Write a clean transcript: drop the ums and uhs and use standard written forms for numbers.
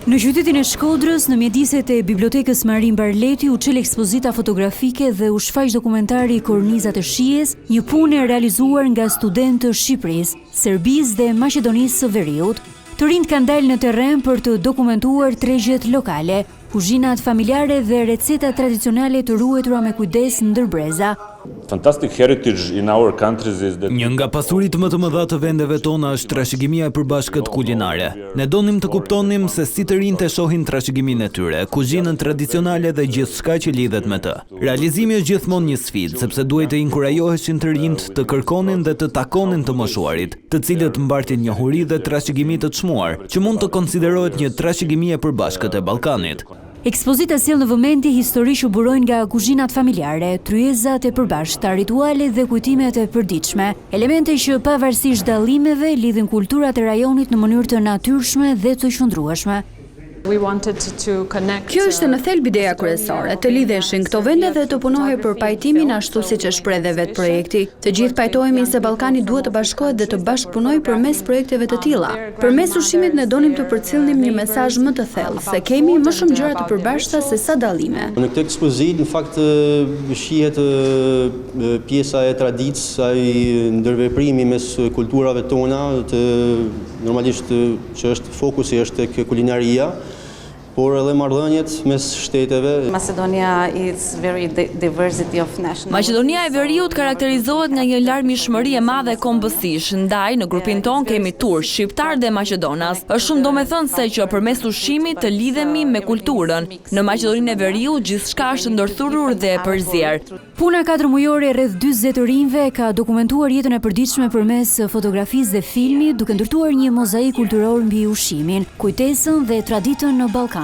Në qytetin e Shkodrës, në mjediset e bibliotekës Marin Barleti u çel ekspozita fotografike dhe u shfaq dokumentari Kornizat e shijes, një punë e realizuar nga studentë të Shqipërisë, Serbisë dhe Maqedonisë së Veriut. Të rinjt kanë dalë në terren për të dokumentuar tregjet lokale, kuzhinat familjare dhe recetat tradicionale të ruetura me kujdes ndër breza. Fantastic heritage in our countries is that Një nga pasuritë më të mëdha të vendeve tona është trashëgimia e përbashkët kulinare. Ne donim të kuptonim se si të rinjtë e shohin trashëgiminë e tyre, kuzhinën tradicionale dhe gjithçka që lidhet me të. Realizimi është gjithmonë një sfidë, sepse duhet të inkurajoheshin të rinjtë të kërkonin dhe të takonin të moshuarit, të cilët mbartin njohuri dhe trashëgimi të çmuar, që mund të konsiderohet një trashëgimi e përbashkët e Ballkanit. Ekspozita sjell në vëmendje histori që burojnë nga kuzhinat familjare, tryezat e përbashkëta, ritualet dhe kujtimet e përditshme, elemente që pavarësisht dallimeve lidhin kulturat e rajonit në mënyrë të natyrshme dhe të qëndrueshme. Kjo ishte në thelb ideja kryesore, të lidheshin këto vende dhe të punohej për pajtimin ashtu siç e shpreh dhe vetë projekti. Të gjithë pajtohemi se Ballkani duhet të bashkohet dhe të bashkëpunojë përmes projekteve të tilla. Përmes ushqimit ne donim të përcjellnim një mesazh më të thellë, se kemi më shumë gjëra të përbashkëta se sa dallime. Në këtë ekspozitë në fakt shihet pjesa e traditës, ai ndërveprimi mes kulturave tona, normalisht që është fokusi është tek kulinaria, por edhe marrëdhëniet mes shteteve. Maqedonia e Veriut karakterizohet nga një larmishmëri e madhe kombësish, ndaj në grupin ton kemi turq, shqiptar dhe maqedonas. Është shumë domethënë se që përmes ushqimit të lidhemi me kulturën. Në Maqedoninë e Veriut gjithçka është ndërthurur dhe përzier. Puna 4 mujore rreth 40 rinjve ka dokumentuar jetën e përditshme përmes fotografisë dhe filmit, duke ndërtuar një mozaik kulturor mbi ushqimin, kujtesën dhe traditën në Ballkan.